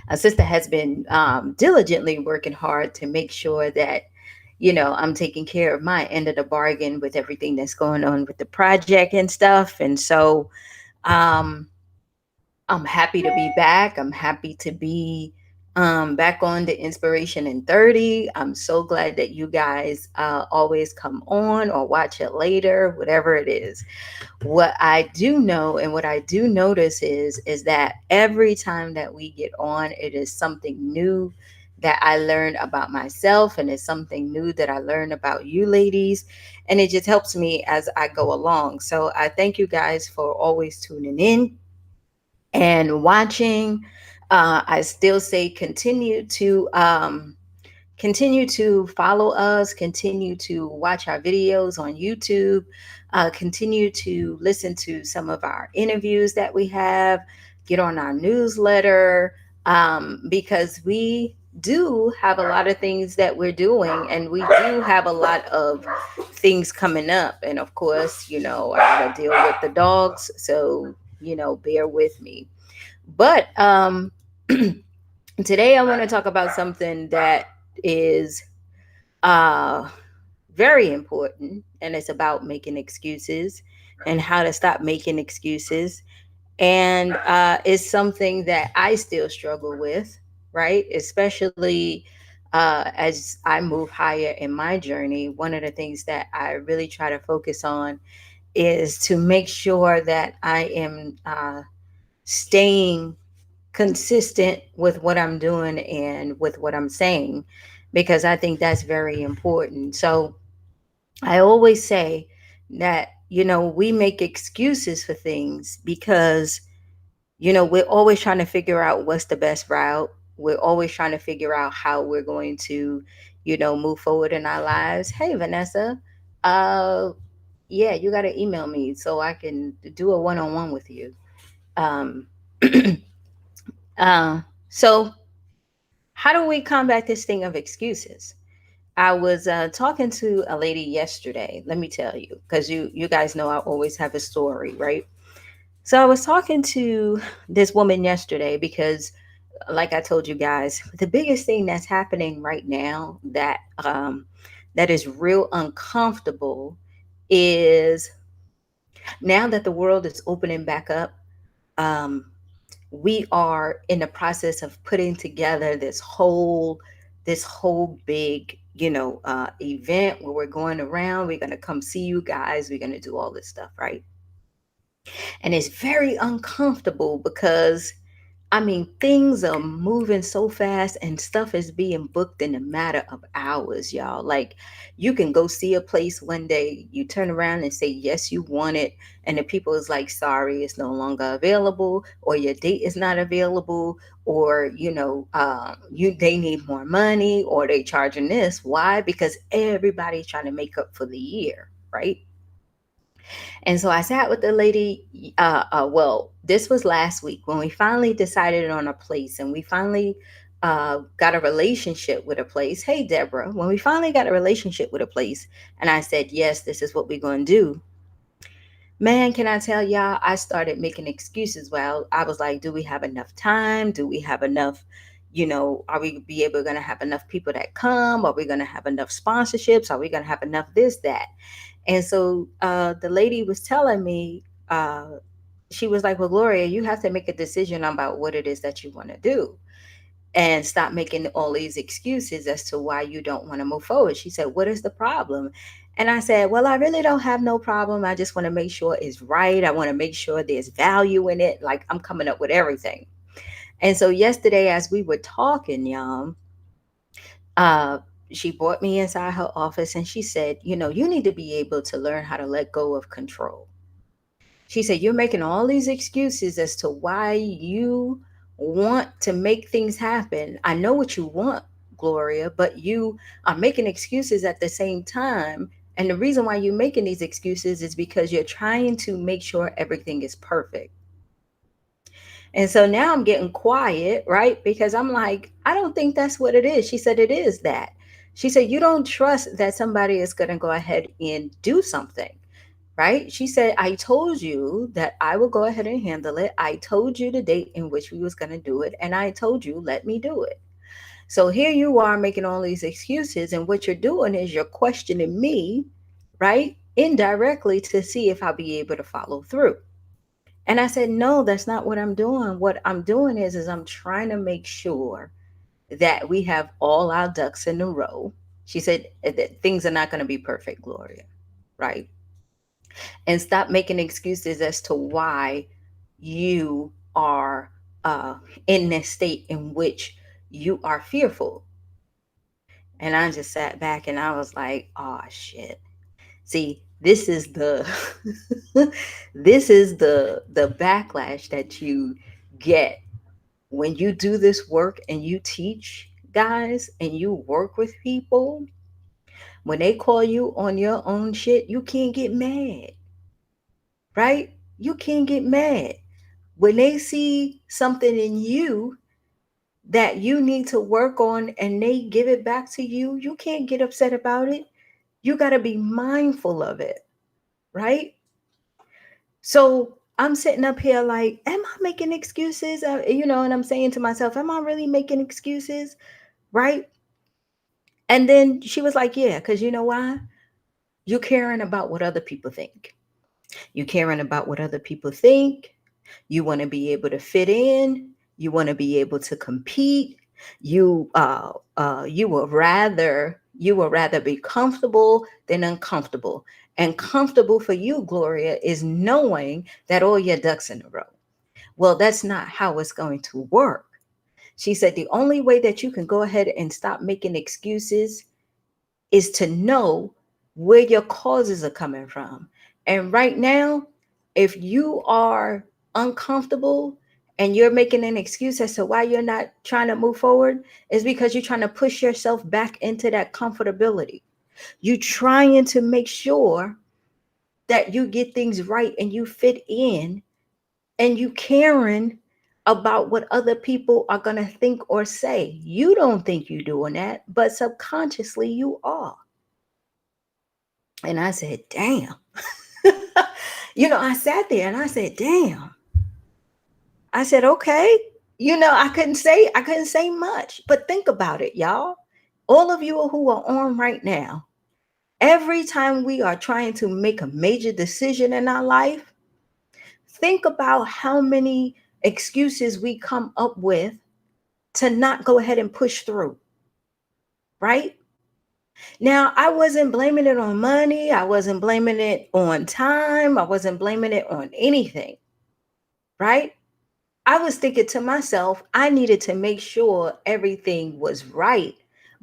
a sister has been diligently working hard to make sure that, I'm taking care of my end of the bargain with everything that's going on with the project and stuff. And so, um, I'm happy to be back. I'm happy to be back on the Inspiration in 30. I'm so glad that you guys always come on or watch it later, whatever it is. What I do know and what I do notice is that every time that we get on, it is something new that I learn about myself, and it's something new that I learn about you ladies, and it just helps me as I go along. So I thank you guys for always tuning in and watching. I still say continue to follow us, continue to watch our videos on YouTube, continue to listen to some of our interviews that we have, get on our newsletter, because we do have a lot of things that we're doing, and we do have a lot of things coming up. And of course, I gotta deal with the dogs, so bear with me. But today I want to talk about something that is uh, very important, and it's about making excuses and how to stop making excuses. And it's something that I still struggle with, right? Especially as I move higher in my journey. One of the things that I really try to focus on is to make sure that I am staying consistent with what I'm doing and with what I'm saying, because I think that's very important. So I always say that, we make excuses for things because, we're always trying to figure out what's the best route. We're always trying to figure out how we're going to, move forward in our lives. Hey, Vanessa, uh, yeah, you got to email me so I can do a one on one with you. Um, uh, so, how do we combat this thing of excuses? I was talking to a lady yesterday. Let me tell you, because you guys know I always have a story, right? So I was talking to this woman yesterday because, like I told you guys, the biggest thing that's happening right now that is real uncomfortable is now that the world is opening back up. Um, we are in the process of putting together this whole big event where we're going around. We're going to come see you guys, we're going to do all this stuff, right? And it's very uncomfortable because, I mean, things are moving so fast and stuff is being booked in a matter of hours, y'all. Like, you can go see a place one day, you turn around and say, yes, you want it. And the people is like, sorry, it's no longer available, or your date is not available, or, they need more money, or they charging this. Why? Because everybody's trying to make up for the year, right? And so I sat with the lady. Well, this was last week when we finally decided on a place, and we finally got a relationship with a place. Hey, Deborah, when we finally got a relationship with a place, and I said, yes, this is what we're going to do. Man, can I tell y'all, I started making excuses. Well, I was like, do we have enough time? Do we have enough? Are we be able going to have enough people that come? Are we going to have enough sponsorships? Are we going to have enough this, that? And so the lady was telling me, she was like, well, Gloria, you have to make a decision about what it is that you want to do and stop making all these excuses as to why you don't want to move forward. She said, what is the problem? And I said, well, I really don't have no problem. I just want to make sure it's right. I want to make sure there's value in it. Like, I'm coming up with everything. And so yesterday, as we were talking, y'all, uh, she brought me inside her office and she said, you need to be able to learn how to let go of control. She said, you're making all these excuses as to why you want to make things happen. I know what you want, Gloria, but you are making excuses at the same time. And the reason why you're making these excuses is because you're trying to make sure everything is perfect. And so now I'm getting quiet, right? Because I'm like, I don't think that's what it is. She said, it is that. She said, you don't trust that somebody is going to go ahead and do something. right? She said, I told you that I will go ahead and handle it. I told you the date in which we was going to do it. And I told you, let me do it. So here you are making all these excuses. And what you're doing is you're questioning me, right? Indirectly to see if I'll be able to follow through. And I said, no, that's not what I'm doing. What I'm doing is I'm trying to make sure that we have all our ducks in a row. She said that things are not going to be perfect, Gloria, right? And stop making excuses as to why you are in this state in which you are fearful. And I just sat back and I was like, oh shit. See, this is the this is the backlash that you get when you do this work and you teach guys and you work with people. When they call you on your own shit, you can't get mad, right? You can't get mad. When they see something in you that you need to work on and they give it back to you, you can't get upset about it. You got to be mindful of it, right? So I'm sitting up here like, am I making excuses? And I'm saying to myself, am I really making excuses? Right? And then she was like, yeah, because you know why? You're caring about what other people think. You're caring about what other people think. You want to be able to fit in. You want to be able to compete. You will rather be comfortable than uncomfortable. And comfortable for you, Gloria, is knowing that all your ducks in a row. Well, that's not how it's going to work. She said the only way that you can go ahead and stop making excuses is to know where your causes are coming from. And right now, if you are uncomfortable and you're making an excuse as to why you're not trying to move forward, is because you're trying to push yourself back into that comfortability. You're trying to make sure that you get things right and you fit in, and you caring about what other people are going to think or say. You don't think you're doing that, but subconsciously you are. And I said, damn. I sat there and I said, damn. I said, okay. I couldn't say much. But think about it, y'all. All of you who are on right now, every time we are trying to make a major decision in our life, think about how many excuses we come up with to not go ahead and push through, right? Now, I wasn't blaming it on money. I wasn't blaming it on time. I wasn't blaming it on anything, right? I was thinking to myself, I needed to make sure everything was right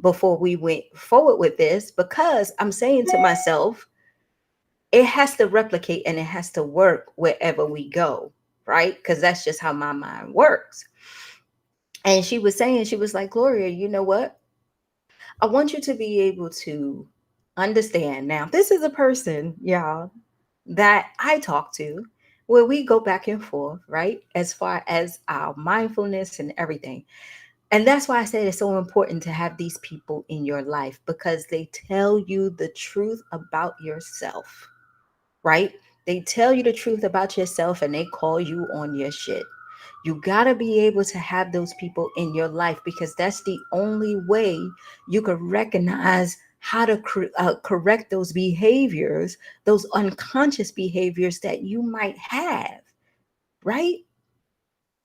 before we went forward with this, because I'm saying to myself, it has to replicate and it has to work wherever we go, right? Because that's just how my mind works. And she was saying, she was like, Gloria, you know what? I want you to be able to understand. Now, this is a person, y'all, that I talk to where we go back and forth, right? As far as our mindfulness and everything. And that's why I said it's so important to have these people in your life, because they tell you the truth about yourself, right? They tell you the truth about yourself and they call you on your shit. You got to be able to have those people in your life, because that's the only way you can recognize how to correct those behaviors, those unconscious behaviors that you might have, right?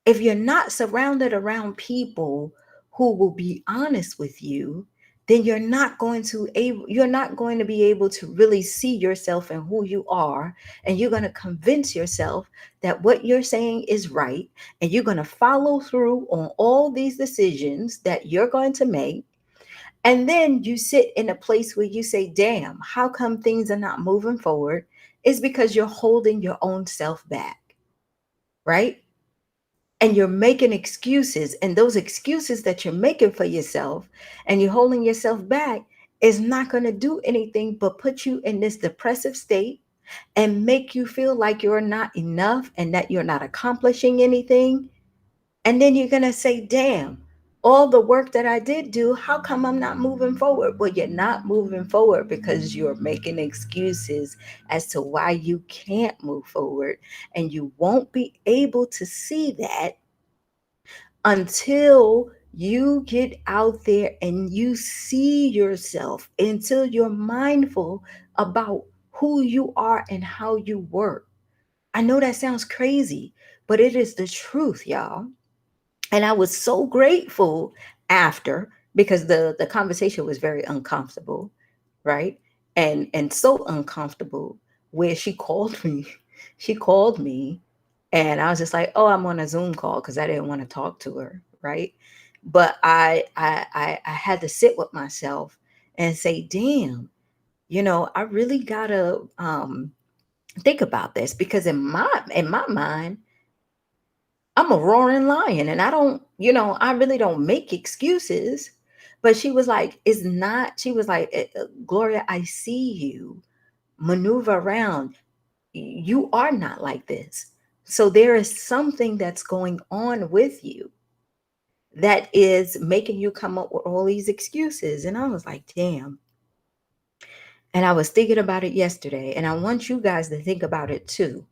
If you're not surrounded around people who will be honest with you, then you're not going to be able to really see yourself and who you are, and you're going to convince yourself that what you're saying is right, and you're going to follow through on all these decisions that you're going to make. And then you sit in a place where you say, damn, how come things are not moving forward? It's because you're holding your own self back, right? And you're making excuses, and those excuses that you're making for yourself and you're holding yourself back is not going to do anything but put you in this depressive state and make you feel like you're not enough and that you're not accomplishing anything. And then you're going to say, damn, all the work that I did do, how come I'm not moving forward? Well, you're not moving forward because you're making excuses as to why you can't move forward. And you won't be able to see that until you get out there and you see yourself, until you're mindful about who you are and how you work. I know that sounds crazy, but it is the truth, y'all. And I was so grateful after, because the conversation was very uncomfortable, right? And so uncomfortable where she called me. She called me and I was just like, "Oh, I'm on a Zoom call," because I didn't want to talk to her, right? But I had to sit with myself and say, "Damn, I really gotta think about this," because in my mind, I'm a roaring lion and I really don't make excuses. But she was like, "It's not," she was like, "Gloria, I see you maneuver around. You are not like this. So there is something that's going on with you that is making you come up with all these excuses." And I was like, "Damn." And I was thinking about it yesterday. And I want you guys to think about it too,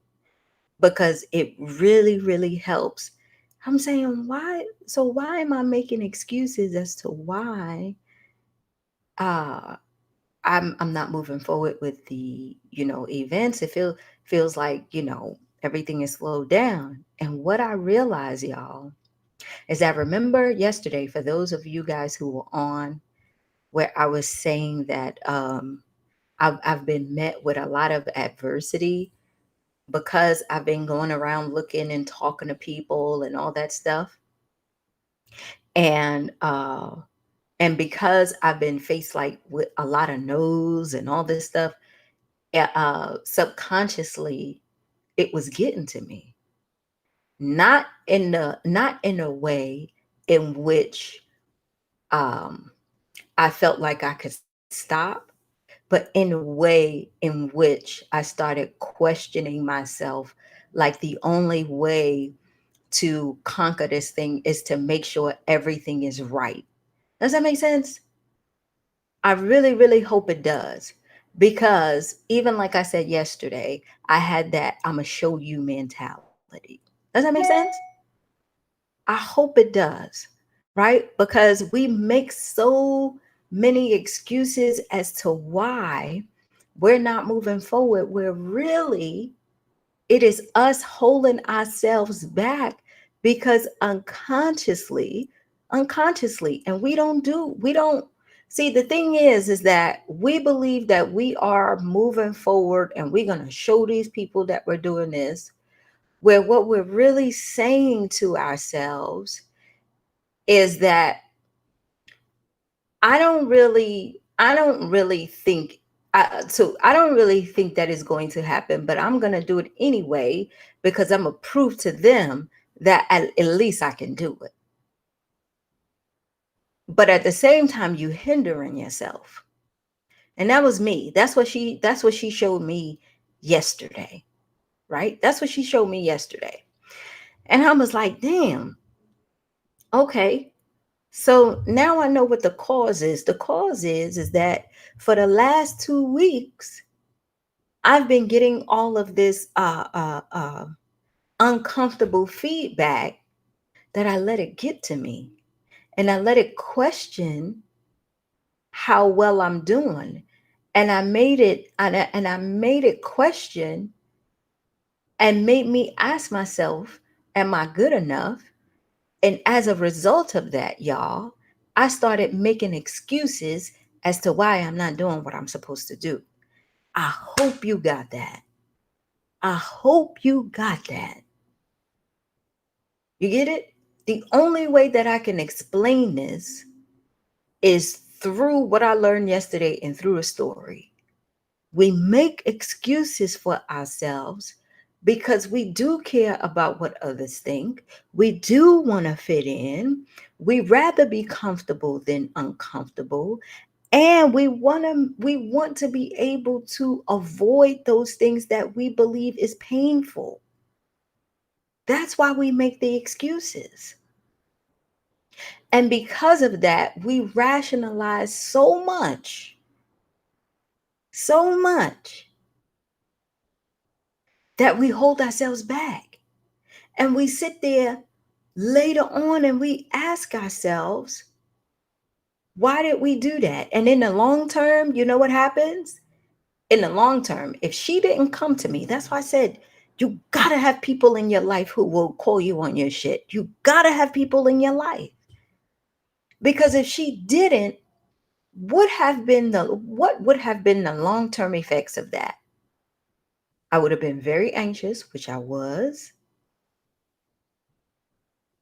because it really, really helps. I'm saying, why am I making excuses as to why uh I'm not moving forward with the, events? It feels like, everything is slowed down. And what I realize, y'all, is that, remember yesterday, for those of you guys who were on, where I was saying that I've been met with a lot of adversity because I've been going around looking and talking to people and all that stuff. And because I've been faced like with a lot of no's and all this stuff, subconsciously it was getting to me. Not in a way in which um I felt like I could stop, but in a way in which I started questioning myself, like the only way to conquer this thing is to make sure everything is right. Does that make sense? I really, really hope it does. Because even like I said yesterday, I had that "I'm going to show you" mentality. Does that make sense? I hope it does, right? Because we make so many excuses as to why we're not moving forward, where really it is us holding ourselves back because unconsciously, and we don't see. The thing is that we believe that we are moving forward and we're going to show these people that we're doing this, where what we're really saying to ourselves is that I don't really think I don't really think that is going to happen, but I'm going to do it anyway because I'm a proof to them that at least I can do it. But at the same time, you hindering yourself. And that was me. That's what she showed me yesterday, right? That's what she showed me yesterday. And I was like, "Damn, okay." So now I know what the cause is. The cause is that for the last 2 weeks, I've been getting all of this uncomfortable feedback, that I let it get to me, and I let it question how well I'm doing, and I made it question and made me ask myself, "Am I good enough?" And as a result of that, y'all, I started making excuses as to why I'm not doing what I'm supposed to do. I hope you got that. I hope you got that. You get it? The only way that I can explain this is through what I learned yesterday and through a story. We make excuses for ourselves because we do care about what others think. We do want to fit in. We rather be comfortable than uncomfortable. And we want to be able to avoid those things that we believe is painful. That's why we make the excuses. And because of that, we rationalize so much that we hold ourselves back. And we sit there later on and we ask ourselves, why did we do that? And in the long term, you know what happens? In the long term, if she didn't come to me, that's why I said, you gotta have people in your life who will call you on your shit. You gotta have people in your life. Because if she didn't, what would have been the long-term effects of that? I would have been very anxious, which I was.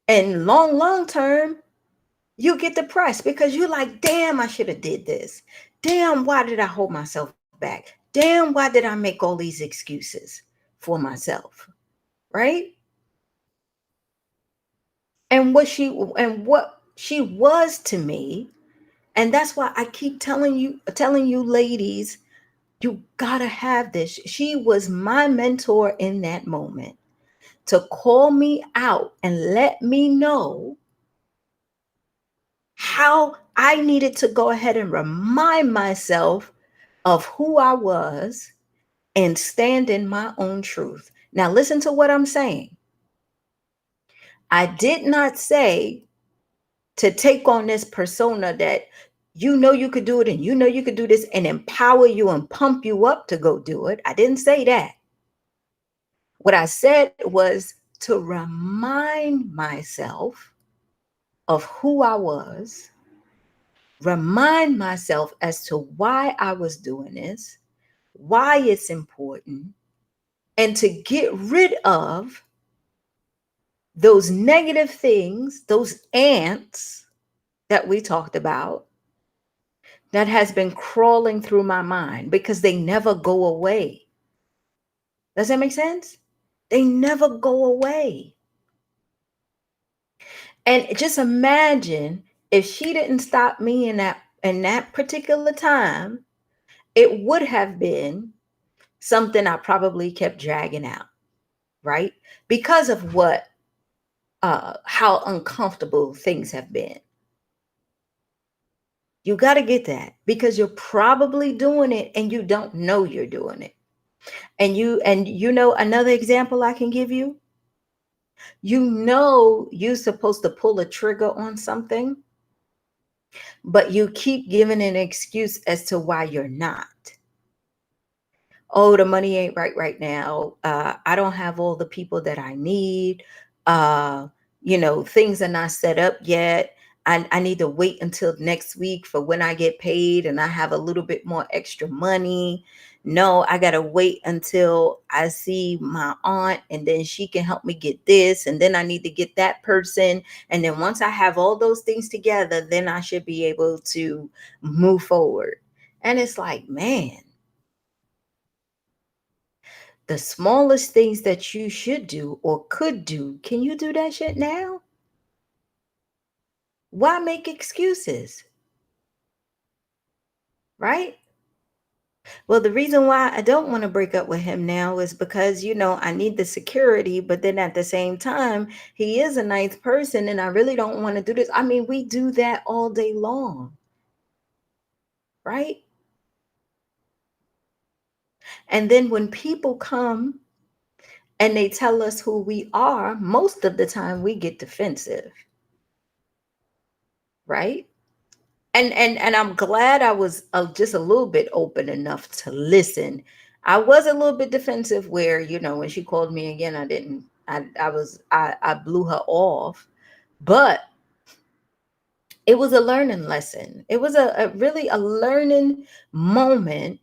And long term, you get depressed because you're like, damn, I should have did this. Damn, why did I hold myself back? Damn, why did I make all these excuses for myself? Right? And what she was to me, and that's why I keep telling you ladies, you gotta have this. She was my mentor in that moment to call me out and let me know how I needed to go ahead and remind myself of who I was and stand in my own truth. Now, listen to what I'm saying. I did not say to take on this persona that you know you could do it and you know you could do this and empower you and pump you up to go do it. I didn't say that. What I said was to remind myself of who I was, remind myself as to why I was doing this, why it's important, and to get rid of those negative things, those ants that we talked about that has been crawling through my mind because they never go away. Does that make sense? They never go away. And just imagine if she didn't stop me in that particular time, it would have been something I probably kept dragging out, right? Because of how uncomfortable things have been. You got to get that because you're probably doing it and you don't know you're doing it. And you know another example I can give you? You know you're supposed to pull a trigger on something, but you keep giving an excuse as to why you're not. Oh, the money ain't right now. I don't have all the people that I need. Uh, things are not set up yet. I need to wait until next week for when I get paid and I have a little bit more extra money. No, I gotta wait until I see my aunt and then she can help me get this. And then I need to get that person. And then once I have all those things together, then I should be able to move forward. And it's like, man, the smallest things that you should do or could do, can you do that shit now? Why make excuses? Right? Well, the reason why I don't want to break up with him now is because, I need the security, but then at the same time, he is a nice person and I really don't want to do this. I mean, we do that all day long, right? And then when people come and they tell us who we are, most of the time we get defensive, right? And I'm glad I was just a little bit open enough to listen. I was a little bit defensive where, when she called me again, I didn't, I blew her off, but it was a learning lesson. It was a really a learning moment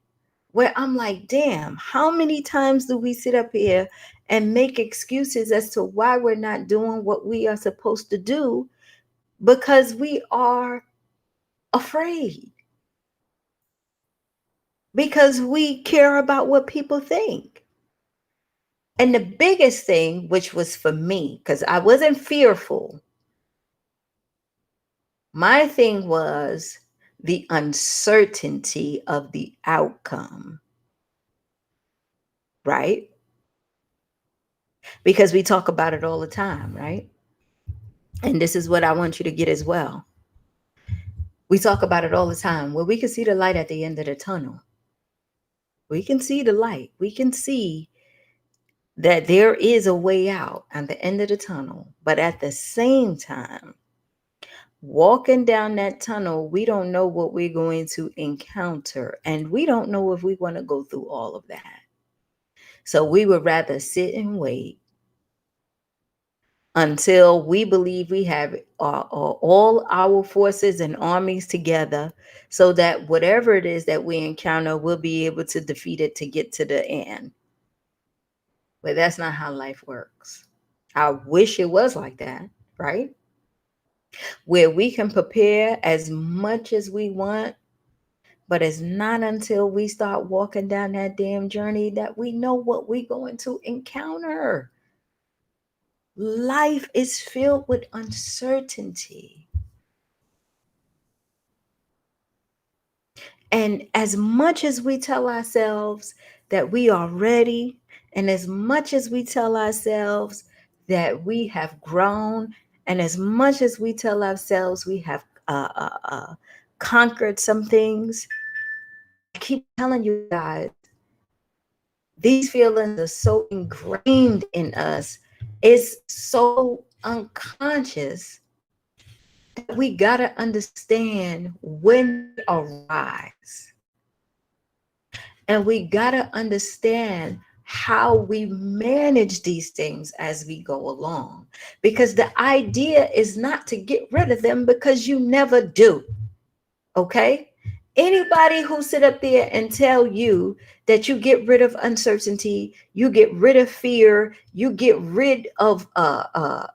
where I'm like, damn, how many times do we sit up here and make excuses as to why we're not doing what we are supposed to do because we are afraid? Because we care about what people think. And the biggest thing, which was for me, because I wasn't fearful, my thing was the uncertainty of the outcome, right? Because we talk about it all the time, right? And this is what I want you to get as well. We talk about it all the time. Well, we can see the light at the end of the tunnel. We can see the light. We can see that there is a way out at the end of the tunnel. But at the same time, walking down that tunnel, we don't know what we're going to encounter. And we don't know if we want to go through all of that. So we would rather sit and wait until we believe we have all our forces and armies together so that whatever it is that we encounter, we'll be able to defeat it to get to the end. But that's not how life works. I wish it was like that, right? Where we can prepare as much as we want, but it's not until we start walking down that damn journey that we know what we're going to encounter. Life is filled with uncertainty. And as much as we tell ourselves that we are ready, and as much as we tell ourselves that we have grown, and as much as we tell ourselves we have conquered some things, I keep telling you guys, these feelings are so ingrained in us. It's so unconscious that we got to understand when they arise. And we got to understand how we manage these things as we go along. Because the idea is not to get rid of them, because you never do. Okay? Anybody who sit up there and tell you that you get rid of uncertainty, you get rid of fear, you get rid of uh,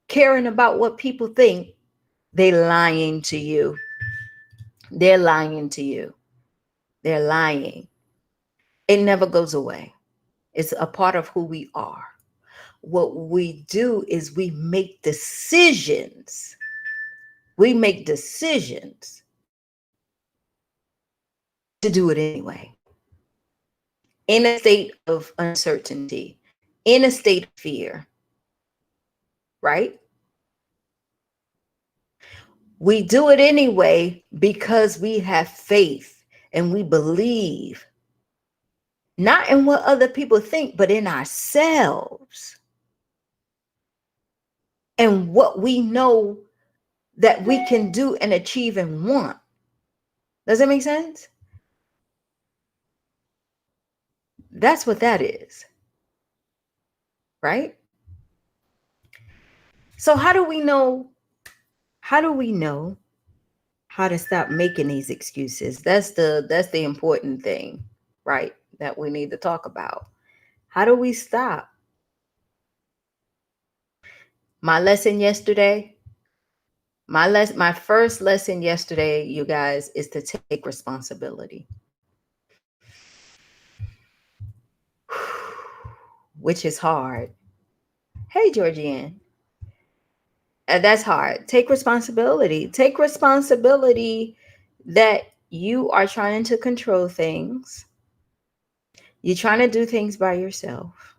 caring about what people think, they lying to you. They're lying to you. They're lying. It never goes away. It's a part of who we are. What we do is we make decisions. We make decisions to do it anyway. In a state of uncertainty, in a state of fear, right? We do it anyway because we have faith and we believe, not in what other people think, but in ourselves and what we know that we can do and achieve and want. Does that make sense? That's what that is, right? So how do we know? How do we know how to stop making these excuses? That's the important thing, right? That we need to talk about. How do we stop? My lesson yesterday, my first lesson yesterday, you guys, is to take responsibility. Which is hard. Hey, Georgianne. That's hard. Take responsibility. Take responsibility that you are trying to control things. You're trying to do things by yourself.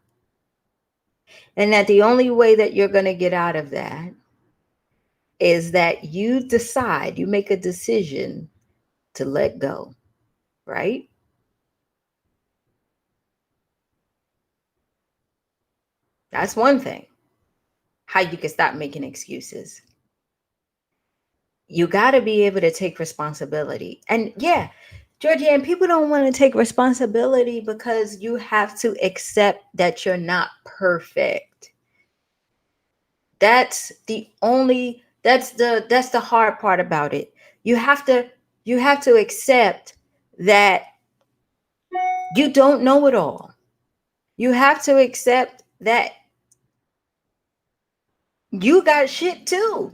And that the only way that you're going to get out of that is that you decide, you make a decision to let go, right? That's one thing. How you can stop making excuses. You got to be able to take responsibility. And yeah, Georgianne, people don't want to take responsibility because you have to accept that you're not perfect. That's the hard part about it. You have to accept that you don't know it all. You have to accept that you got shit too.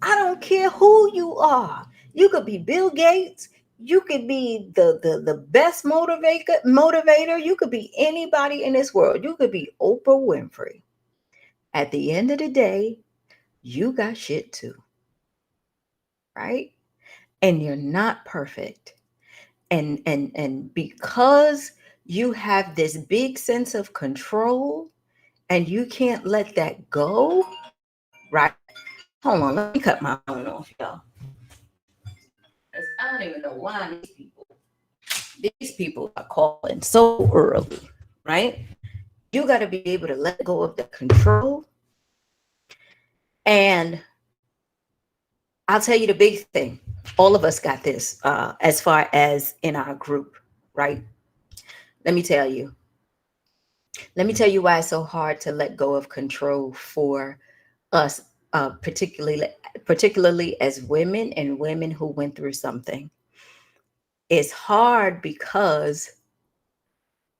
I don't care who you are. You could be Bill Gates. You could be the best motivator. You could be anybody in this world. You could be Oprah Winfrey. At the end of the day, you got shit too. Right? And you're not perfect. And because you have this big sense of control and you can't let that go, right? Hold on, let me cut my phone off, y'all. 'Cause I don't even know why these people are calling so early, right? You got to be able to let go of the control. And I'll tell you the big thing. All of us got this as far as in our group, right? Let me tell you. Let me tell you why it's so hard to let go of control for us, particularly as women and women who went through something. It's hard because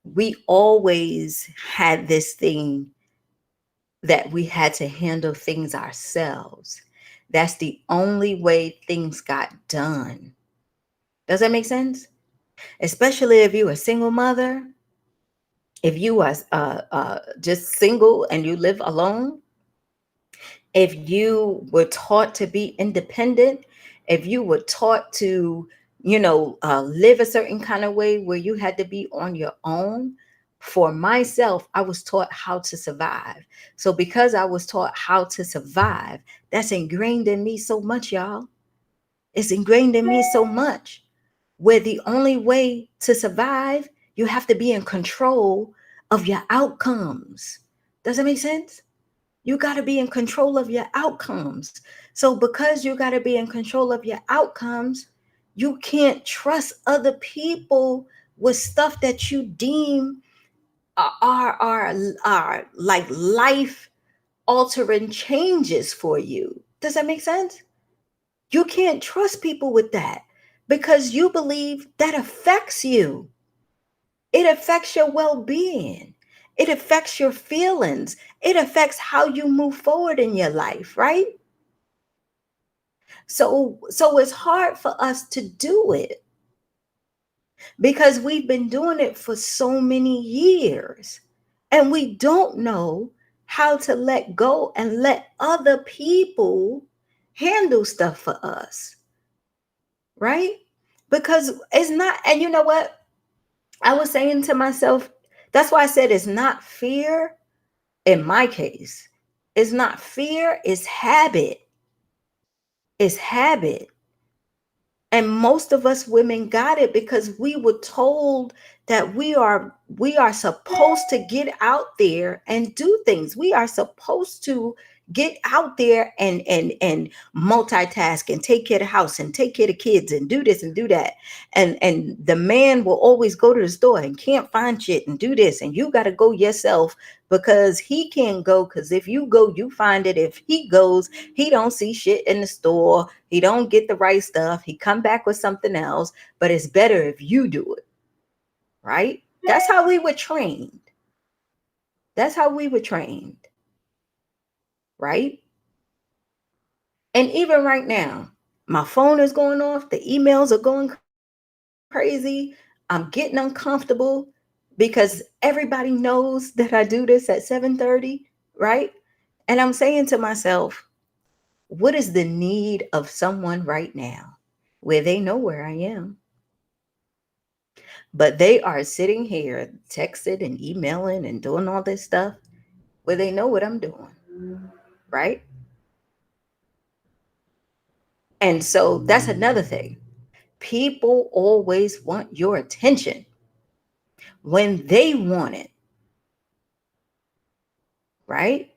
we always had this thing that we had to handle things ourselves. That's the only way things got done. Does that make sense? Especially if you're a single mother, if you are just single and you live alone, if you were taught to be independent, if you were taught to, live a certain kind of way where you had to be on your own. For myself, I was taught how to survive. So because I was taught how to survive, that's ingrained in me so much, y'all. It's ingrained in me so much. Where the only way to survive, you have to be in control of your outcomes. Does that make sense? You got to be in control of your outcomes. So, because you got to be in control of your outcomes, you can't trust other people with stuff that you deem are like life altering changes for you. Does that make sense? You can't trust people with that because you believe that affects you. It affects your well being. It affects your feelings. It affects how you move forward in your life, right? So it's hard for us to do it because we've been doing it for so many years and we don't know how to let go and let other people handle stuff for us, right? Because it's not, and you know what? I was saying to myself, that's why I said it's not fear in my case. It's not fear, it's habit. It's habit. And most of us women got it because we were told that we are supposed to get out there and do things. We are supposed to get out there and multitask and take care of the house and take care of the kids and do this and do that. And the man will always go to the store and can't find shit and do this. And you got to go yourself because he can't go, because if you go, you find it. If he goes, he don't see shit in the store, he don't get the right stuff, he come back with something else. But it's better if you do it, right? That's how we were trained. That's how we were trained, right? And even right now, my phone is going off, the emails are going crazy, I'm getting uncomfortable because everybody knows that I do this at 7:30, right? And I'm saying to myself, what is the need of someone right now where they know where I am, but they are sitting here texting and emailing and doing all this stuff where they know what I'm doing, right? And so that's another thing. People always want your attention when they want it, right?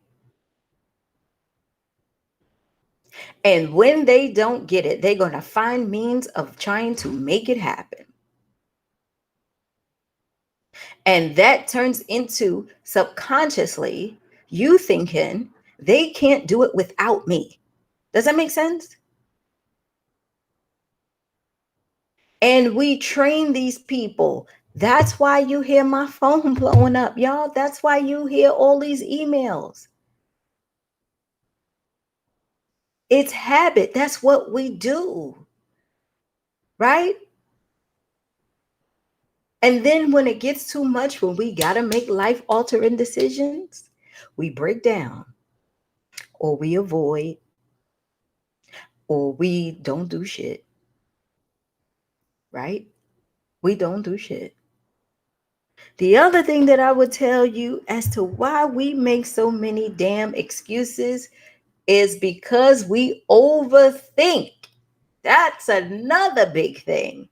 And when they don't get it, they're going to find means of trying to make it happen. And that turns into subconsciously you thinking they can't do it without me. Does that make sense? And we train these people. That's why you hear my phone blowing up, y'all. That's why you hear all these emails. It's habit. That's what we do, right? And then when it gets too much, when we got to make life altering decisions, we break down or we avoid or we don't do shit, right? We don't do shit. The other thing that I would tell you as to why we make so many damn excuses is because we overthink. That's another big thing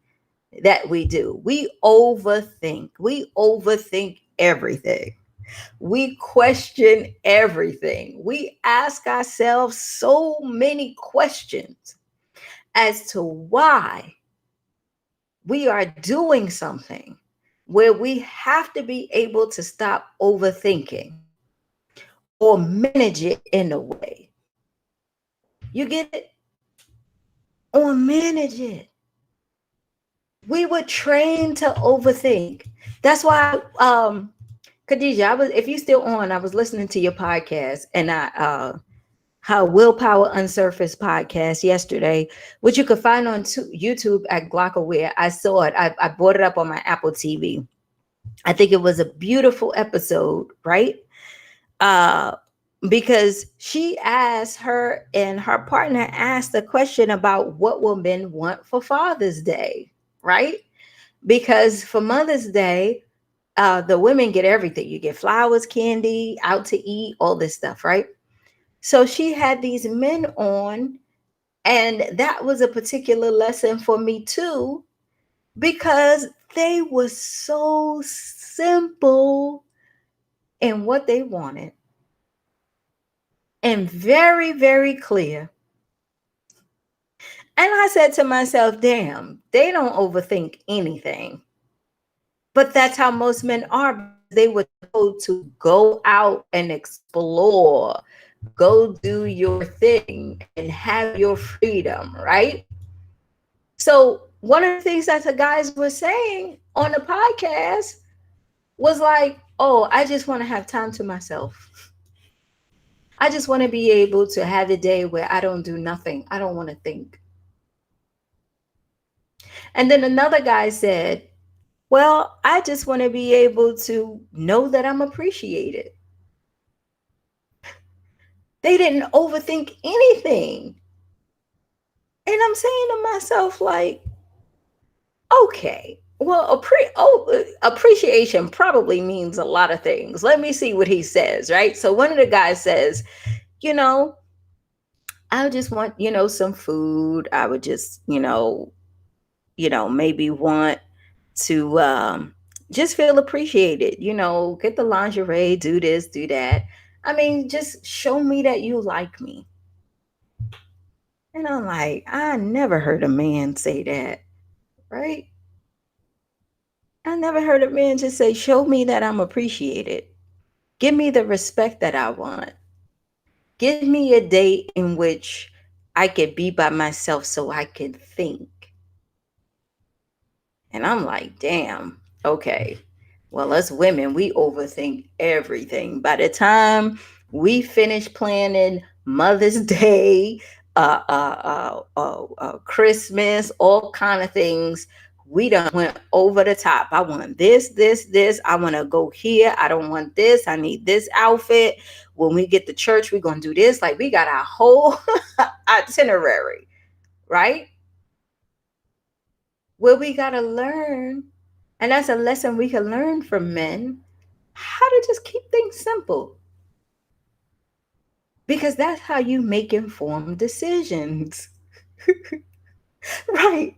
that we do. We overthink. We overthink everything. We question everything. We ask ourselves so many questions as to why we are doing something where we have to be able to stop overthinking or manage it in a way. You get it? Or manage it. We were trained to overthink. That's why, Khadijah, if you still on, I was listening to your podcast, and how Willpower Unsurfaced podcast yesterday, which you could find on YouTube at Glockaware. I saw it. I brought it up on my Apple TV. I think it was a beautiful episode, right? Uh, because she asked, her and her partner asked a question about what will men want for Father's Day, right? Because for Mother's Day, the women get everything. You get flowers, candy, out to eat, all this stuff, right? So she had these men on, and that was a particular lesson for me too, because they were so simple in what they wanted and very, very clear. And I said to myself, damn, they don't overthink anything. But that's how most men are. They were told to go out and explore, go do your thing and have your freedom, right? So one of the things that the guys were saying on the podcast was like, oh, I just want to have time to myself. I just want to be able to have a day where I don't do nothing. I don't want to think. And then another guy said, well, I just want to be able to know that I'm appreciated. They didn't overthink anything. And I'm saying to myself, like, okay, well, appreciation probably means a lot of things. Let me see what he says, right? So one of the guys says, you know, I just want, some food. I would just, maybe want to just feel appreciated, get the lingerie, do this, do that. I mean, just show me that you like me. And I'm like, I never heard a man say that, right? I never heard a man just say, show me that I'm appreciated. Give me the respect that I want. Give me a day in which I could be by myself so I can think. And I'm like, damn, okay. Well, us women, we overthink everything. By the time we finish planning Mother's Day, Christmas, all kind of things, we done went over the top. I want this. I want to go here. I don't want this. I need this outfit. When we get to church, we're going to do this. Like, we got our whole itinerary, right? Where we got to learn, and that's a lesson we can learn from men, how to just keep things simple. Because that's how you make informed decisions. Right.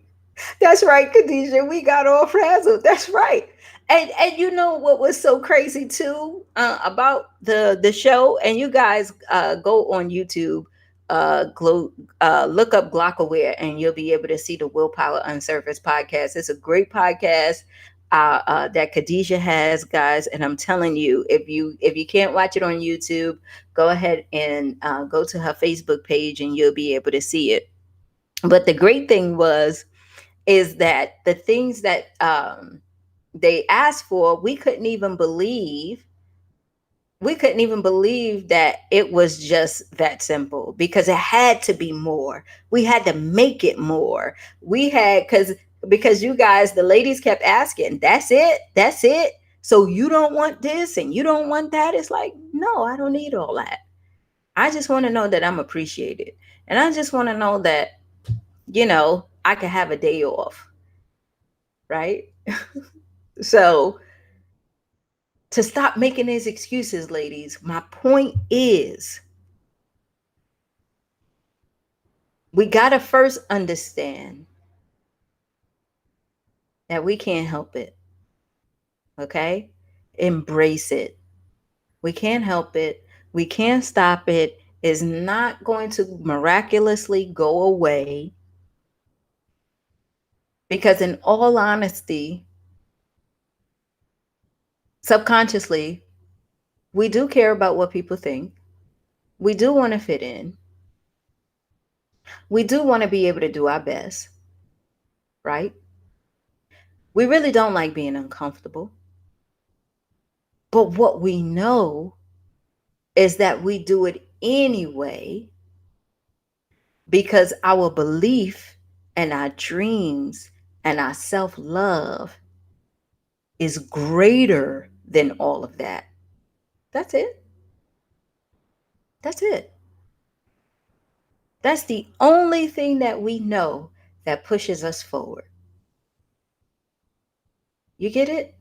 That's right, Khadijah. We got all frazzled. That's right. And you know what was so crazy too, about the show, and you guys go on YouTube, look up Glockaware, and you'll be able to see the Willpower Unsurfaced podcast. It's a great podcast that Khadijah has, guys. And I'm telling you, if you can't watch it on YouTube, go ahead and go to her Facebook page, and you'll be able to see it. But the great thing is that the things that they asked for, we couldn't even believe that it was just that simple, because it had to be more. We had to make it more. We had, because you guys, the ladies kept asking, that's it, so you don't want this and you don't want that. It's like, no, I don't need all that. I just want to know that I'm appreciated, and I just want to know that I can have a day off, right? So To stop making these excuses, ladies. My point is, we got to first understand that we can't help it. Okay? Embrace it. We can't help it. We can't stop it. It's not going to miraculously go away. Because, in all honesty, subconsciously, we do care about what people think. We do want to fit in. We do want to be able to do our best, right? We really don't like being uncomfortable. But what we know is that we do it anyway because our belief and our dreams and our self love is greater than all of that. That's it. That's it. That's the only thing that we know that pushes us forward. You get it?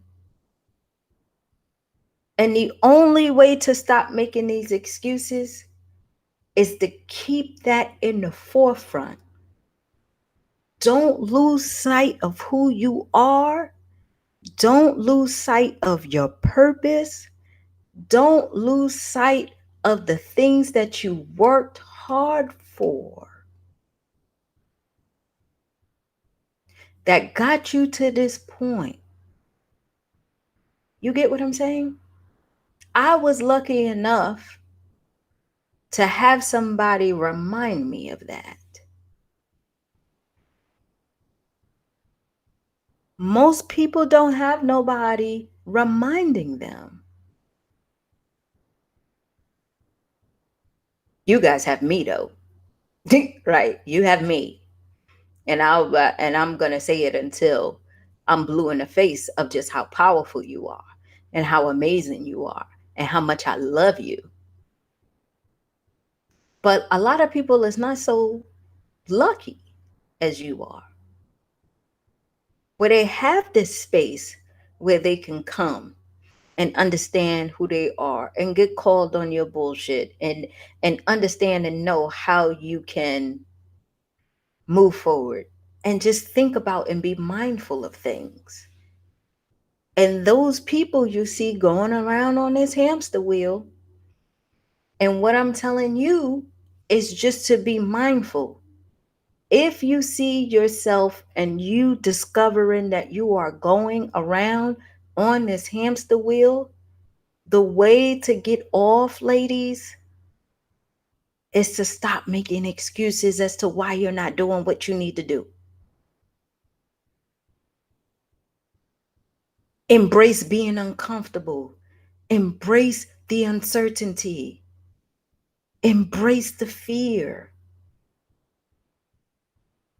And the only way to stop making these excuses is to keep that in the forefront. Don't lose sight of who you are. Don't lose sight of your purpose. Don't lose sight of the things that you worked hard for that got you to this point. You get what I'm saying? I was lucky enough to have somebody remind me of that. Most people don't have nobody reminding them. You guys have me though. Right? You have me. And I'm going to say it until I'm blue in the face of just how powerful you are and how amazing you are and how much I love you. But a lot of people is not so lucky as you are, where they have this space where they can come and understand who they are and get called on your bullshit and understand and know how you can move forward and just think about and be mindful of things. And those people you see going around on this hamster wheel, and what I'm telling you is just to be mindful. If you see yourself and you discovering that you are going around on this hamster wheel, the way to get off, ladies, is to stop making excuses as to why you're not doing what you need to do. Embrace being uncomfortable. Embrace the uncertainty. Embrace the fear.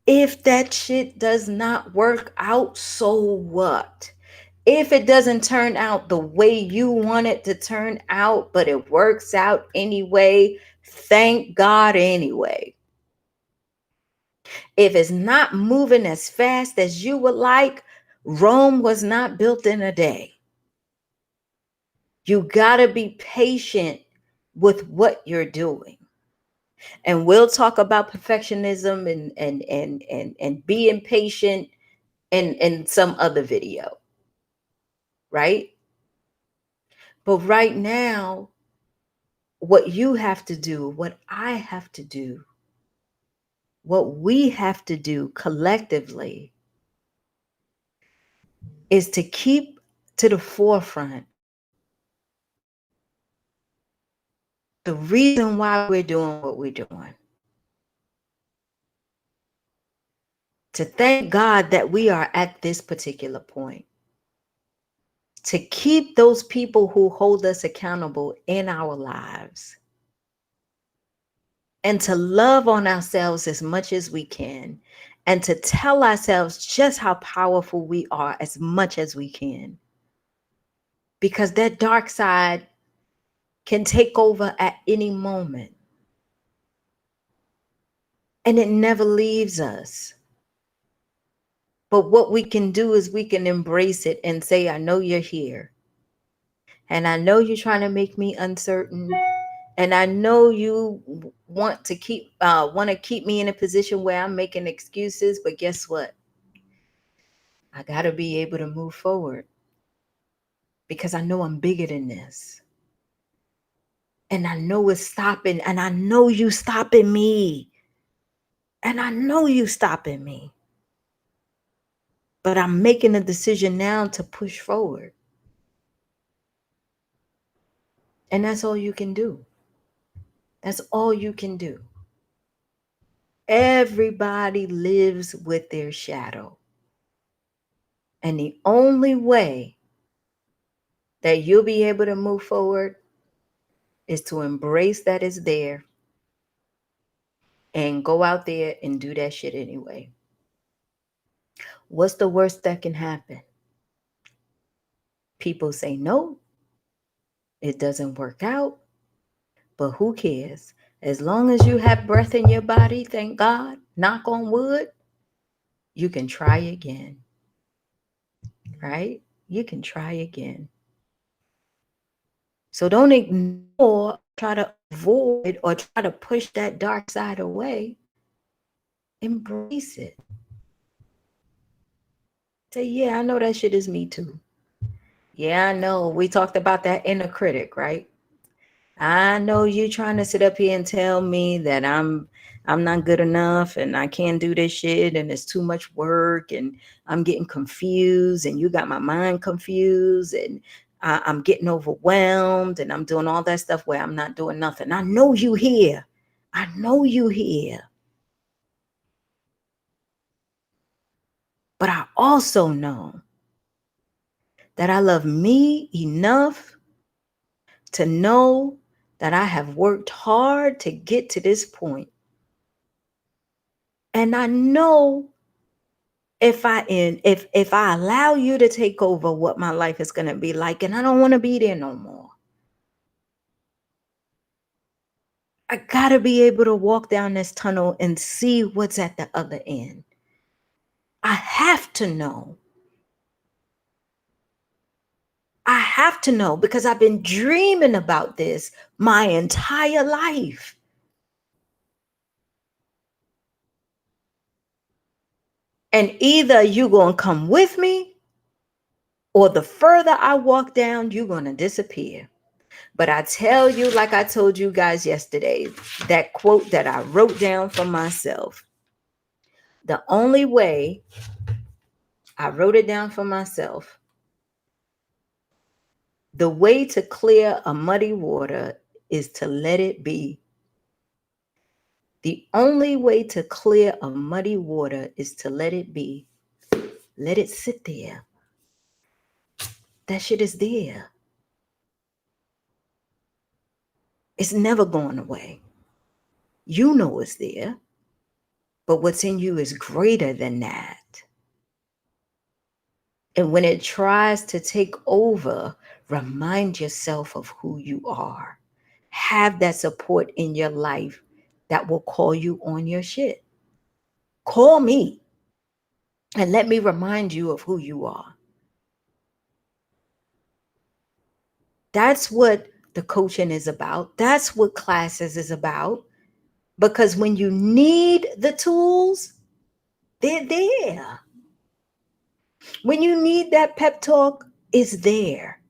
If that shit does not work out, so what? If it doesn't turn out the way you want it to turn out, but it works out anyway, thank God anyway. If it's not moving as fast as you would like, Rome was not built in a day. You got to be patient with what you're doing. And we'll talk about perfectionism and being patient in some other video, right? But right now, what you have to do, what I have to do, what we have to do collectively is to keep to the forefront the reason why we're doing what we're doing. To thank God that we are at this particular point. To keep those people who hold us accountable in our lives. And to love on ourselves as much as we can. And to tell ourselves just how powerful we are as much as we can. Because that dark side can take over at any moment. And it never leaves us. But what we can do is we can embrace it and say, I know you're here. And I know you're trying to make me uncertain. And I know you want to keep me in a position where I'm making excuses, but guess what? I got to be able to move forward because I know I'm bigger than this. And I know it's stopping, and I know you stopping me. And I know you stopping me. But I'm making a decision now to push forward. And that's all you can do. That's all you can do. Everybody lives with their shadow. And the only way that you'll be able to move forward is to embrace that it's there and go out there and do that shit anyway. What's the worst that can happen? People say no, it doesn't work out, but who cares? As long as you have breath in your body, thank God, knock on wood, you can try again, right? You can try again. So don't ignore, try to avoid, or try to push that dark side away. Embrace it. Say, yeah, I know that shit is me too. Yeah, I know. We talked about that inner critic, right? I know you trying to sit up here and tell me that I'm not good enough and I can't do this shit and it's too much work and I'm getting confused and you got my mind confused and I'm getting overwhelmed and I'm doing all that stuff where I'm not doing nothing. I know you here. I know you here. But I also know that I love me enough to know that I have worked hard to get to this point. And I know if I allow you to take over what my life is going to be like, and I don't want to be there no more. I got to be able to walk down this tunnel and see what's at the other end. I have to know. I have to know because I've been dreaming about this my entire life. And either you're going to come with me, or the further I walk down, you're going to disappear. But I tell you, like I told you guys yesterday, that quote that I wrote down for myself, the only way I wrote it down for myself, the way to clear a muddy water is to let it be. The only way to clear a muddy water is to let it be. Let it sit there. That shit is there. It's never going away. You know it's there, but what's in you is greater than that. And when it tries to take over, remind yourself of who you are. Have that support in your life that will call you on your shit. Call me and let me remind you of who you are. That's what the coaching is about. That's what classes is about. Because when you need the tools, they're there. When you need that pep talk, it's there.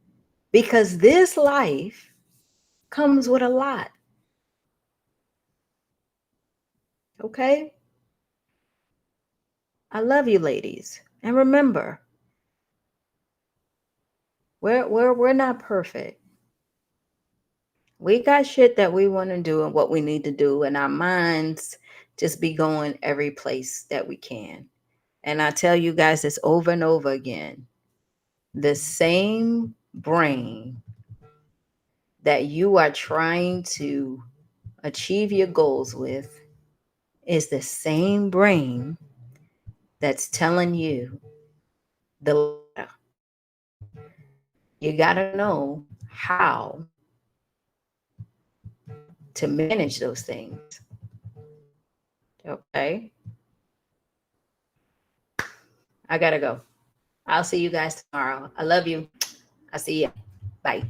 Because this life comes with a lot. Okay? I love you, ladies. And remember, we're not perfect. We got shit that we want to do and what we need to do, and our minds just be going every place that we can. And I tell you guys this over and over again. The same brain that you are trying to achieve your goals with is the same brain that's telling you the letter. You got to know how to manage those things. Okay. I got to go. I'll see you guys tomorrow. I love you. I'll see you. Bye.